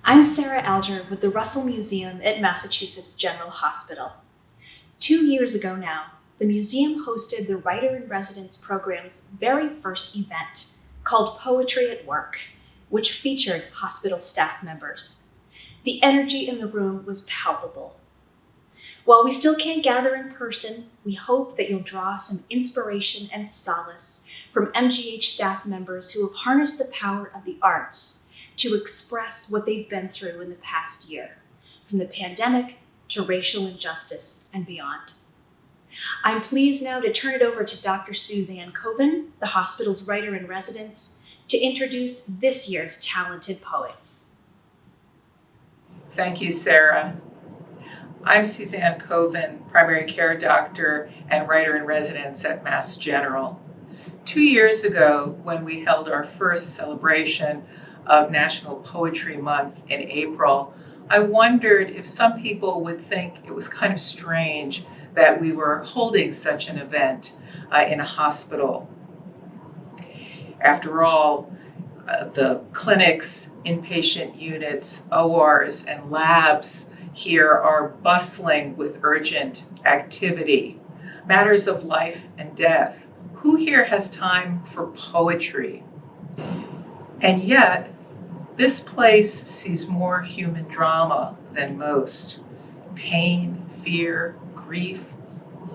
I'm Sarah Alger with the Russell Museum at Massachusetts General Hospital. 2 years ago now, the museum hosted the Writer-in-Residence program's very first event, called Poetry at Work, which featured hospital staff members. The energy in the room was palpable. While we still can't gather in person, we hope that you'll draw some inspiration and solace from MGH staff members who have harnessed the power of the arts to express what they've been through in the past year, from the pandemic to racial injustice and beyond. I'm pleased now to turn it over to Dr. Suzanne Coven, the hospital's writer-in-residence, to introduce this year's talented poets. Thank you, Sarah. I'm Suzanne Coven, primary care doctor and writer-in-residence at Mass General. 2 years ago, when we held our first celebration of National Poetry Month in April, I wondered if some people would think it was kind of strange that we were holding such an event in a hospital. After all, the clinics, inpatient units, ORs, and labs here are bustling with urgent activity, matters of life and death. Who here has time for poetry? And yet, this place sees more human drama than most. Pain, fear, grief,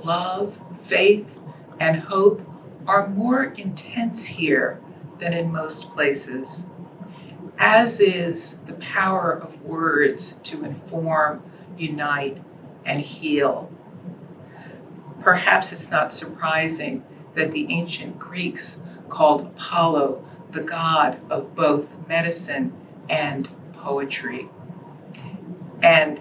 love, faith, and hope are more intense here than in most places, as is the power of words to inform, unite, and heal. Perhaps it's not surprising that the ancient Greeks called Apollo the god of both medicine and poetry. And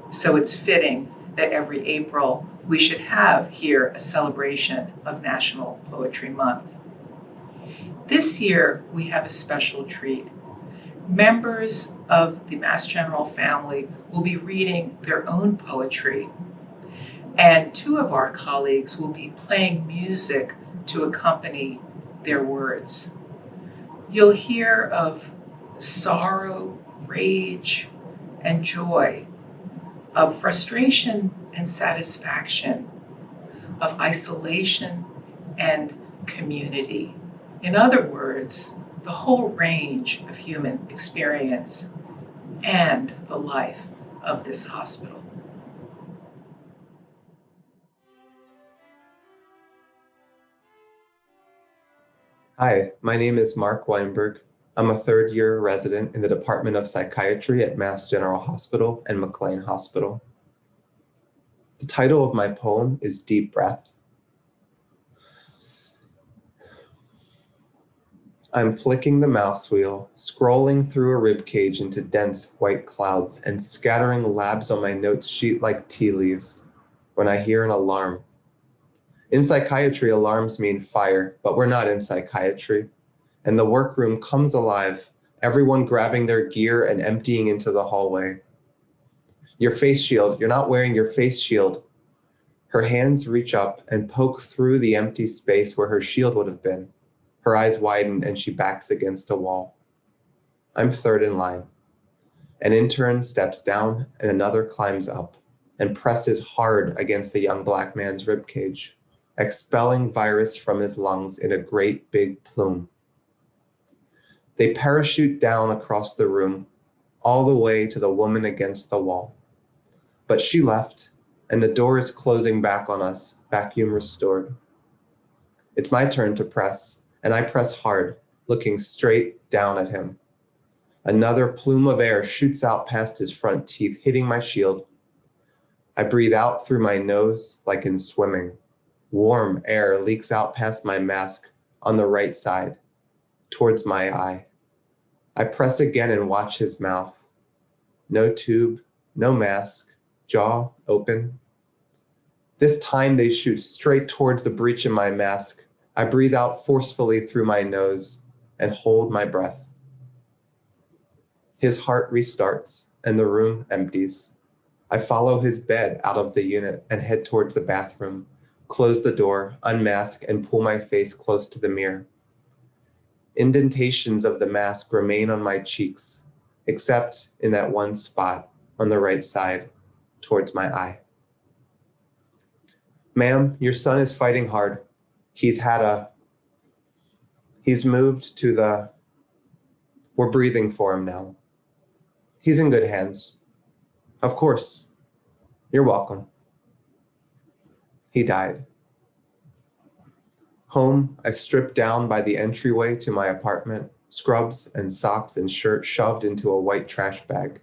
so it's fitting that every April we should have here a celebration of National Poetry Month. This year we have a special treat. Members of the Mass General family will be reading their own poetry, and 2 of our colleagues will be playing music to accompany their words. You'll hear of sorrow, rage, and joy, of frustration and satisfaction, of isolation and community. In other words, the whole range of human experience and the life of this hospital. Hi, my name is Mark Weinberg. I'm a third-year resident in the Department of Psychiatry at Mass General Hospital and McLean Hospital. The title of my poem is Deep Breath. I'm flicking the mouse wheel, scrolling through a rib cage into dense white clouds and scattering labs on my notes sheet like tea leaves when I hear an alarm. In psychiatry, alarms mean fire, but we're not in psychiatry. And the workroom comes alive, everyone grabbing their gear and emptying into the hallway. Your face shield, you're not wearing your face shield. Her hands reach up and poke through the empty space where her shield would have been. Her eyes widen and she backs against a wall. I'm third in line. An intern steps down and another climbs up and presses hard against the young black man's ribcage, expelling virus from his lungs in a great big plume. They parachute down across the room, all the way to the woman against the wall. But she left, and the door is closing back on us, vacuum restored. It's my turn to press, and I press hard, looking straight down at him. Another plume of air shoots out past his front teeth, hitting my shield. I breathe out through my nose like in swimming. Warm air leaks out past my mask on the right side, towards my eye. I press again and watch his mouth. No tube, no mask, jaw open. This time they shoot straight towards the breach in my mask. I breathe out forcefully through my nose and hold my breath. His heart restarts and the room empties. I follow his bed out of the unit and head towards the bathroom, close the door, unmask, and pull my face close to the mirror. Indentations of the mask remain on my cheeks. except in that one spot on the right side towards my eye. Ma'am, your son is fighting hard. He's moved to we're breathing for him now. He's in good hands. Of course. You're welcome. He died. Home, I stripped down by the entryway to my apartment, scrubs and socks and shirt shoved into a white trash bag.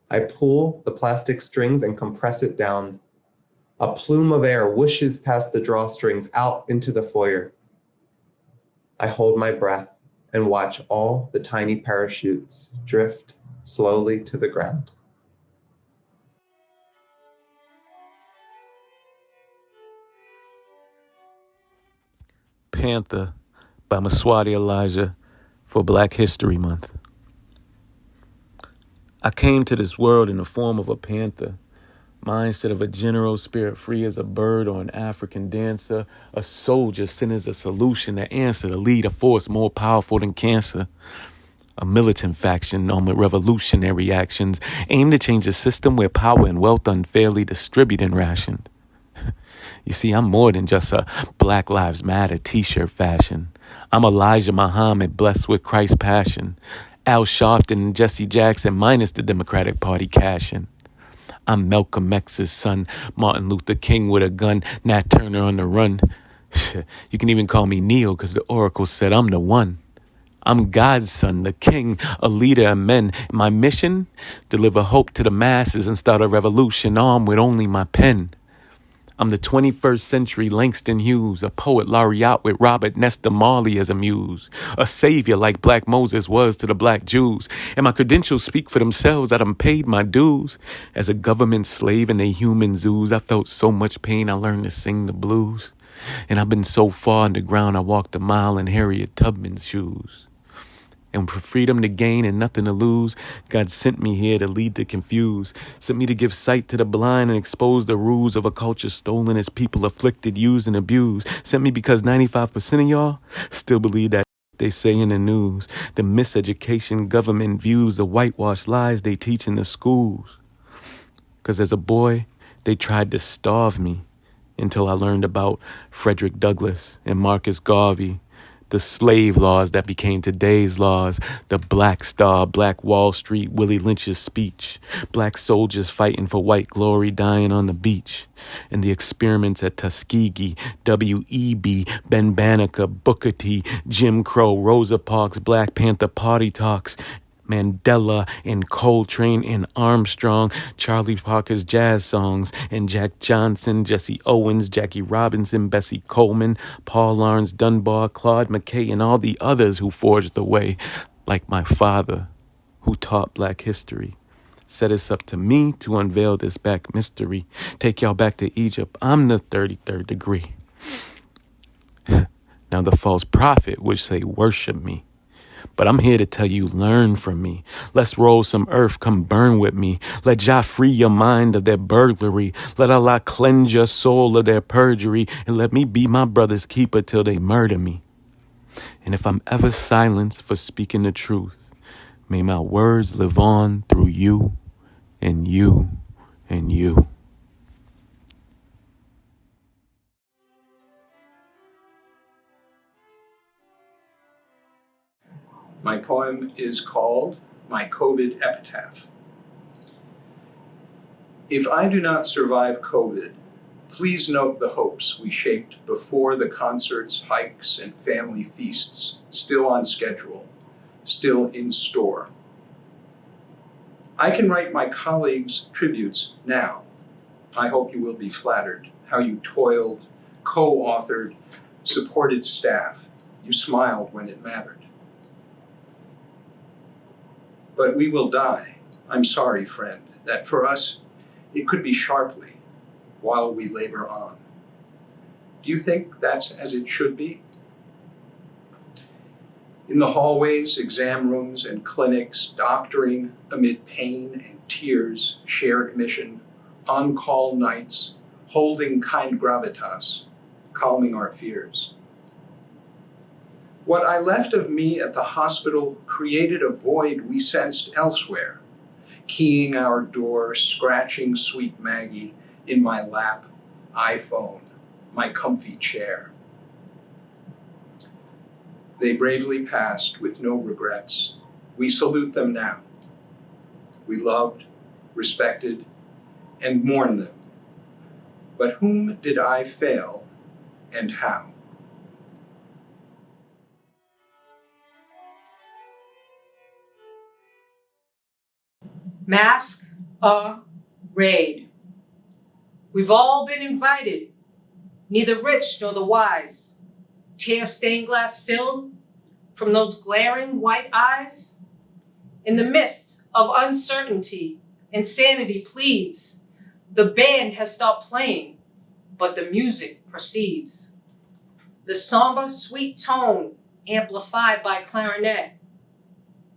I pull the plastic strings and compress it down. A plume of air whooshes past the drawstrings out into the foyer. I hold my breath and watch all the tiny parachutes drift slowly to the ground. Panther by Maswati Elijah for Black History Month. I came to this world in the form of a panther, mindset of a general, spirit free as a bird or an African dancer, a soldier sent as a solution, an answer to lead a force more powerful than cancer. A militant faction known with revolutionary actions aimed to change a system where power and wealth unfairly distributed and rationed. You see, I'm more than just a Black Lives Matter t-shirt fashion. I'm Elijah Muhammad blessed with Christ's passion. Al Sharpton and Jesse Jackson minus the Democratic Party cashing. I'm Malcolm X's son, Martin Luther King with a gun, Nat Turner on the run. You can even call me Neo because the oracle said I'm the one. I'm God's son, the king, a leader of men. My mission? Deliver hope to the masses and start a revolution armed with only my pen. I'm the 21st century Langston Hughes, a poet laureate with Robert Nesta Marley as a muse, a savior like Black Moses was to the Black Jews. And my credentials speak for themselves that I'm paid my dues. As a government slave in a human zoos, I felt so much pain I learned to sing the blues. And I've been so far underground I walked a mile in Harriet Tubman's shoes. And for freedom to gain and nothing to lose, God sent me here to lead the confused, sent me to give sight to the blind and expose the rules of a culture stolen as people afflicted, used, and abused. Sent me because 95% of y'all still believe that they say in the news, the miseducation government views, the whitewashed lies they teach in the schools. Because as a boy, they tried to starve me until I learned about Frederick Douglass and Marcus Garvey, the slave laws that became today's laws, the Black Star, Black Wall Street, Willie Lynch's speech, Black soldiers fighting for white glory, dying on the beach, and the experiments at Tuskegee, W.E.B., Ben Banneker, Booker T, Jim Crow, Rosa Parks, Black Panther party talks, Mandela and Coltrane and Armstrong, Charlie Parker's jazz songs, and Jack Johnson, Jesse Owens, Jackie Robinson, Bessie Coleman, Paul Laurence Dunbar, Claude McKay, and all the others who forged the way, like my father, who taught Black history. Set us up to me to unveil this back mystery. Take y'all back to Egypt. I'm the 33rd degree. Now the false prophet would say, worship me. But I'm here to tell you, learn from me. Let's roll some earth, come burn with me. Let Jah free your mind of their burglary. Let Allah cleanse your soul of their perjury. And let me be my brother's keeper till they murder me. And if I'm ever silenced for speaking the truth, may my words live on through you and you and you. My poem is called My Coded Epitaph. If I do not survive COVID, please note the hopes we shaped before the concerts, hikes, and family feasts, still on schedule, still in store. I can write my colleagues' tributes now. I hope you will be flattered how you toiled, co-authored, supported staff. You smiled when it mattered. But we will die. I'm sorry, friend, that for us, it could be sharply while we labor on. Do you think that's as it should be? In the hallways, exam rooms, and clinics, doctoring amid pain and tears, shared mission, on-call nights, holding kind gravitas, calming our fears. What I left of me at the hospital created a void we sensed elsewhere, keying our door, scratching sweet Maggie in my lap, iPhone, my comfy chair. They bravely passed with no regrets. We salute them now. We loved, respected, and mourned them. But whom did I fail, and how? Masquerade. We've all been invited, neither rich nor the wise. Tear stained glass filled from those glaring white eyes. In the midst of uncertainty, insanity pleads. The band has stopped playing, but the music proceeds. The somber, sweet tone amplified by clarinet.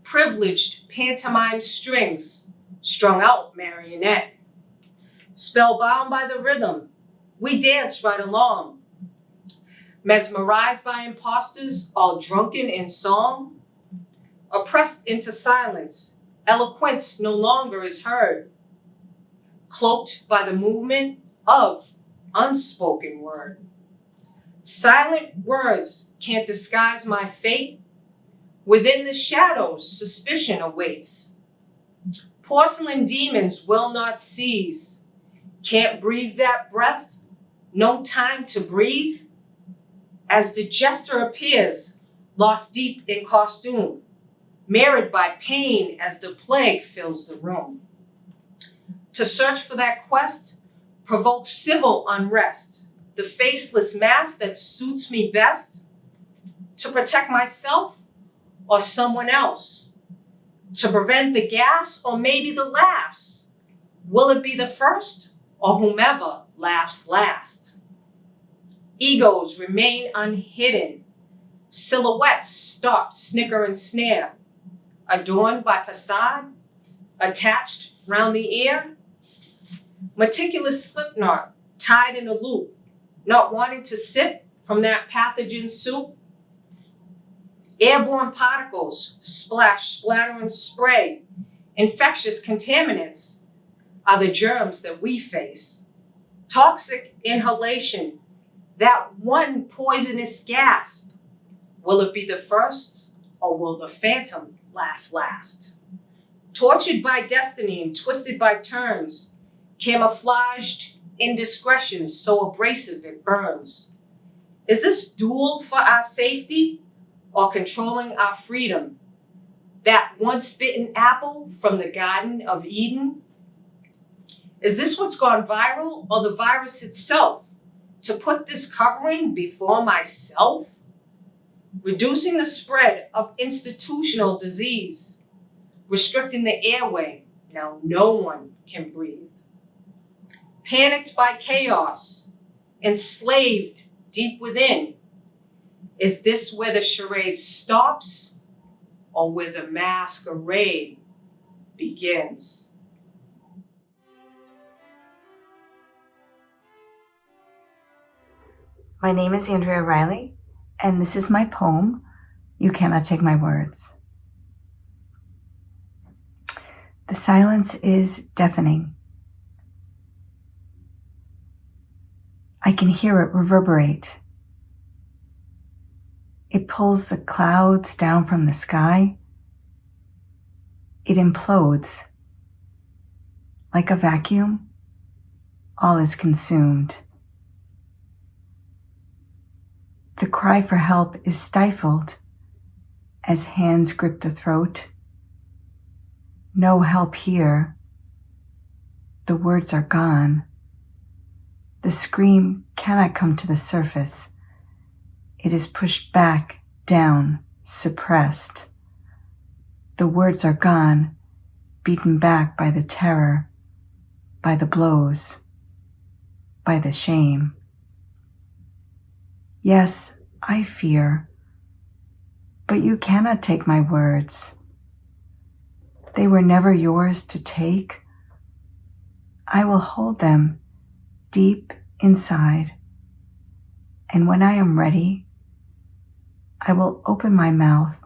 Privileged pantomime strings, strung out marionette. Spellbound by the rhythm, we dance right along. Mesmerized by imposters, all drunken in song. Oppressed into silence, eloquence no longer is heard. Cloaked by the movement of unspoken word. Silent words can't disguise my fate. Within the shadows, suspicion awaits. Porcelain demons will not seize. Can't breathe that breath, no time to breathe. As the jester appears, lost deep in costume, marred by pain as the plague fills the room. To search for that quest provokes civil unrest, the faceless mask that suits me best. To protect myself or someone else, to prevent the gas or maybe the laughs. Will it be the first or whomever laughs last? Egos remain unhidden, silhouettes stop, snicker and snare, adorned by facade, attached round the ear. Meticulous slipknot tied in a loop, not wanting to sip from that pathogen soup. Airborne particles splash, splatter, and spray. Infectious contaminants are the germs that we face. Toxic inhalation, that one poisonous gasp. Will it be the first, or will the phantom laugh last? Tortured by destiny and twisted by turns, camouflaged indiscretions so abrasive it burns. Is this duel for our safety or controlling our freedom? That once bitten apple from the Garden of Eden? Is this what's gone viral or the virus itself? To put this covering before myself? Reducing the spread of institutional disease, restricting the airway, now no one can breathe. Panicked by chaos, enslaved deep within. Is this where the charade stops or where the masquerade begins? My name is Andrea Riley, and this is my poem, You Cannot Take My Words. The silence is deafening. I can hear it reverberate. It pulls the clouds down from the sky. It implodes. Like a vacuum, all is consumed. The cry for help is stifled as hands grip the throat. No help here. The words are gone. The scream cannot come to the surface. It is pushed back, down, suppressed. The words are gone, beaten back by the terror, by the blows, by the shame. Yes, I fear, but you cannot take my words. They were never yours to take. I will hold them deep inside, and when I am ready, I will open my mouth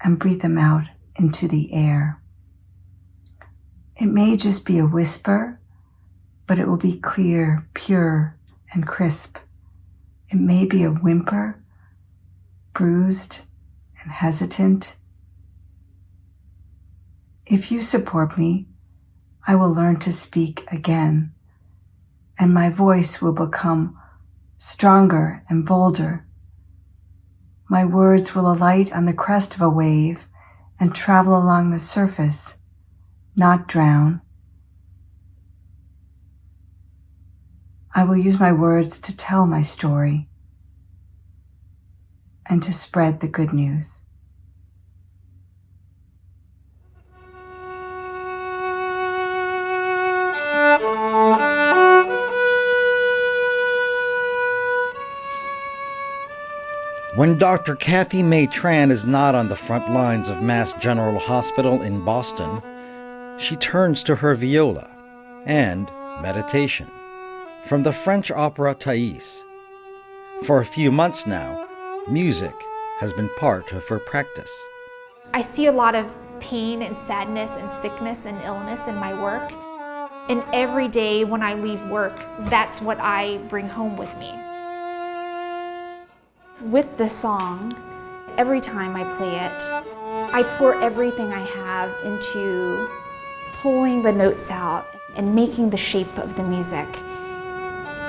and breathe them out into the air. It may just be a whisper, but it will be clear, pure, and crisp. It may be a whimper, bruised and hesitant. If you support me, I will learn to speak again, and my voice will become stronger and bolder. My words will alight on the crest of a wave and travel along the surface, not drown. I will use my words to tell my story and to spread the good news. When Dr. Kathy Mae Tran is not on the front lines of Mass General Hospital in Boston, she turns to her viola and meditation from the French opera Thais. For a few months now, music has been part of her practice. I see a lot of pain and sadness and sickness and illness in my work. And every day when I leave work, that's what I bring home with me. With the song, every time I play it, I pour everything I have into pulling the notes out and making the shape of the music.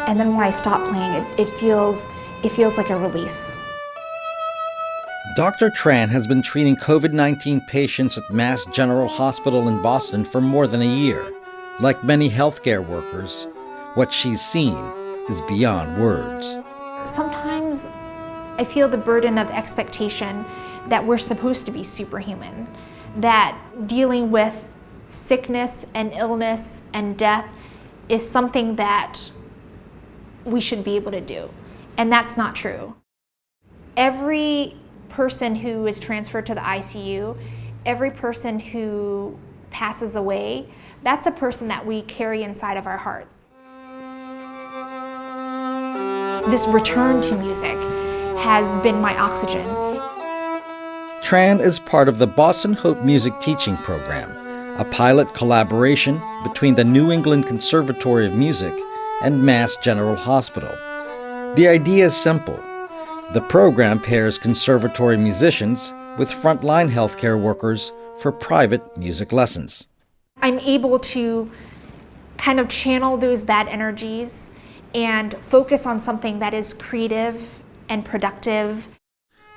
And then when I stop playing it, it feels like a release. Dr. Tran has been treating COVID-19 patients at Mass General Hospital in Boston for more than a year. Like many healthcare workers, what she's seen is beyond words. Sometimes I feel the burden of expectation that we're supposed to be superhuman, that dealing with sickness and illness and death is something that we should be able to do. And that's not true. Every person who is transferred to the ICU, every person who passes away, that's a person that we carry inside of our hearts. This return to music has been my oxygen. Tran is part of the Boston Hope Music Teaching Program, a pilot collaboration between the New England Conservatory of Music and Mass General Hospital. The idea is simple. The program pairs conservatory musicians with frontline healthcare workers for private music lessons. I'm able to kind of channel those bad energies and focus on something that is creative and productive.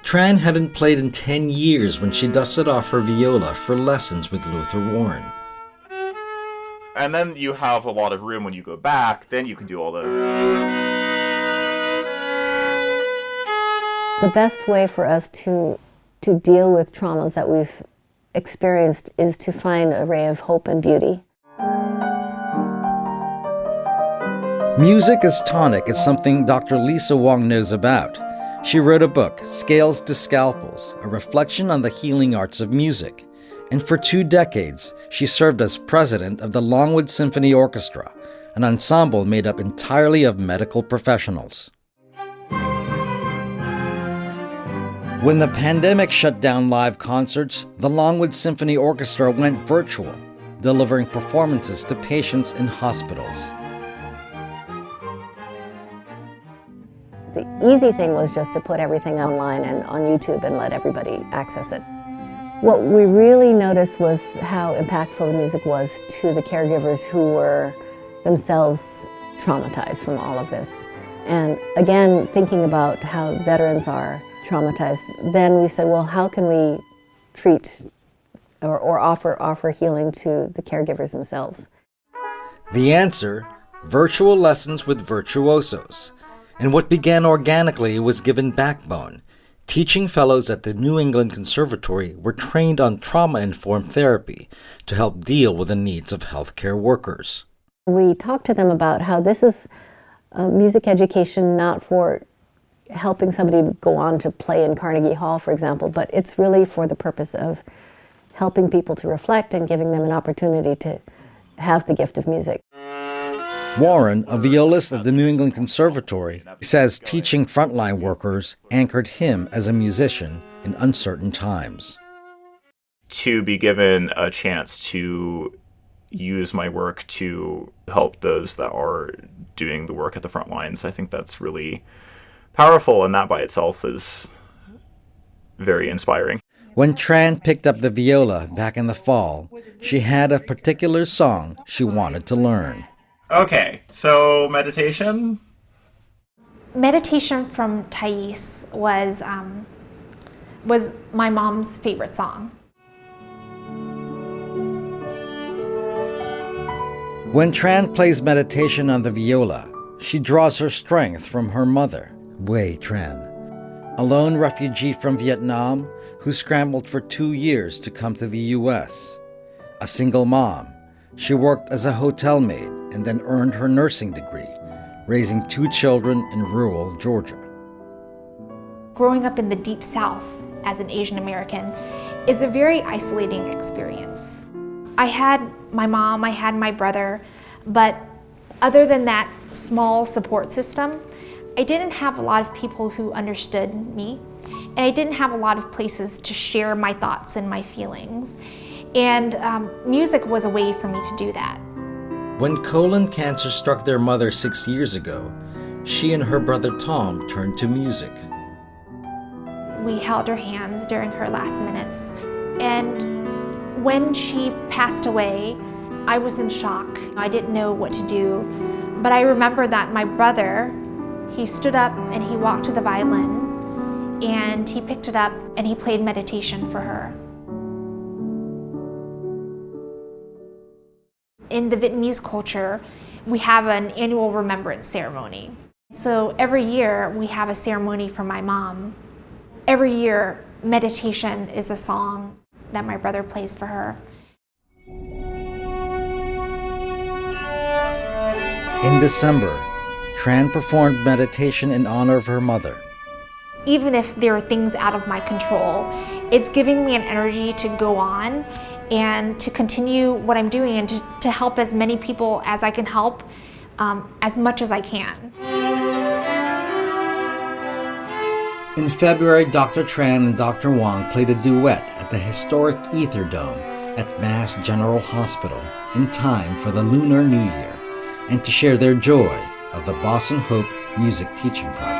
Tran hadn't played in 10 years when she dusted off her viola for lessons with Luther Warren. And then you have a lot of room when you go back, then you can do all the... The best way for us to deal with traumas that we've experienced is to find a ray of hope and beauty. Music as tonic is something Dr. Lisa Wong knows about. She wrote a book, Scales to Scalpels, a reflection on the healing arts of music. And for 2 decades, she served as president of the Longwood Symphony Orchestra, an ensemble made up entirely of medical professionals. When the pandemic shut down live concerts, the Longwood Symphony Orchestra went virtual, delivering performances to patients in hospitals. The easy thing was just to put everything online and on YouTube and let everybody access it. What we really noticed was how impactful the music was to the caregivers who were themselves traumatized from all of this. And again, thinking about how veterans are traumatized, then we said, well, how can we treat or offer healing to the caregivers themselves? The answer, virtual lessons with virtuosos. And what began organically was given backbone. Teaching fellows at the New England Conservatory were trained on trauma-informed therapy to help deal with the needs of healthcare workers. We talked to them about how this is music education not for helping somebody go on to play in Carnegie Hall, for example, but it's really for the purpose of helping people to reflect and giving them an opportunity to have the gift of music. Warren, a violist at the New England Conservatory, says teaching frontline workers anchored him as a musician in uncertain times. To be given a chance to use my work to help those that are doing the work at the front lines, I think that's really powerful, and that by itself is very inspiring. When Tran picked up the viola back in the fall, she had a particular song she wanted to learn. Okay, so meditation? Meditation from Thais was my mom's favorite song. When Tran plays meditation on the viola, she draws her strength from her mother, Wei Tran, a lone refugee from Vietnam who scrambled for 2 years to come to the U.S. A single mom, she worked as a hotel maid and then earned her nursing degree, raising 2 children in rural Georgia. Growing up in the Deep South as an Asian American is a very isolating experience. I had my mom, I had my brother, but other than that small support system, I didn't have a lot of people who understood me, and I didn't have a lot of places to share my thoughts and my feelings. And music was a way for me to do that. When colon cancer struck their mother 6 years ago, she and her brother Tom turned to music. We held her hands during her last minutes, and when she passed away, I was in shock. I didn't know what to do, but I remember that my brother, he stood up and he walked to the violin and he picked it up and he played meditation for her. In the Vietnamese culture, we have an annual remembrance ceremony. So every year we have a ceremony for my mom. Every year, meditation is a song that my brother plays for her. In December, Tran performed meditation in honor of her mother. Even if there are things out of my control, it's giving me an energy to go on and to continue what I'm doing and to help as many people as I can help, as much as I can. In February, Dr. Tran and Dr. Wang played a duet at the historic Ether Dome at Mass General Hospital in time for the Lunar New Year and to share their joy of the Boston Hope Music Teaching Project.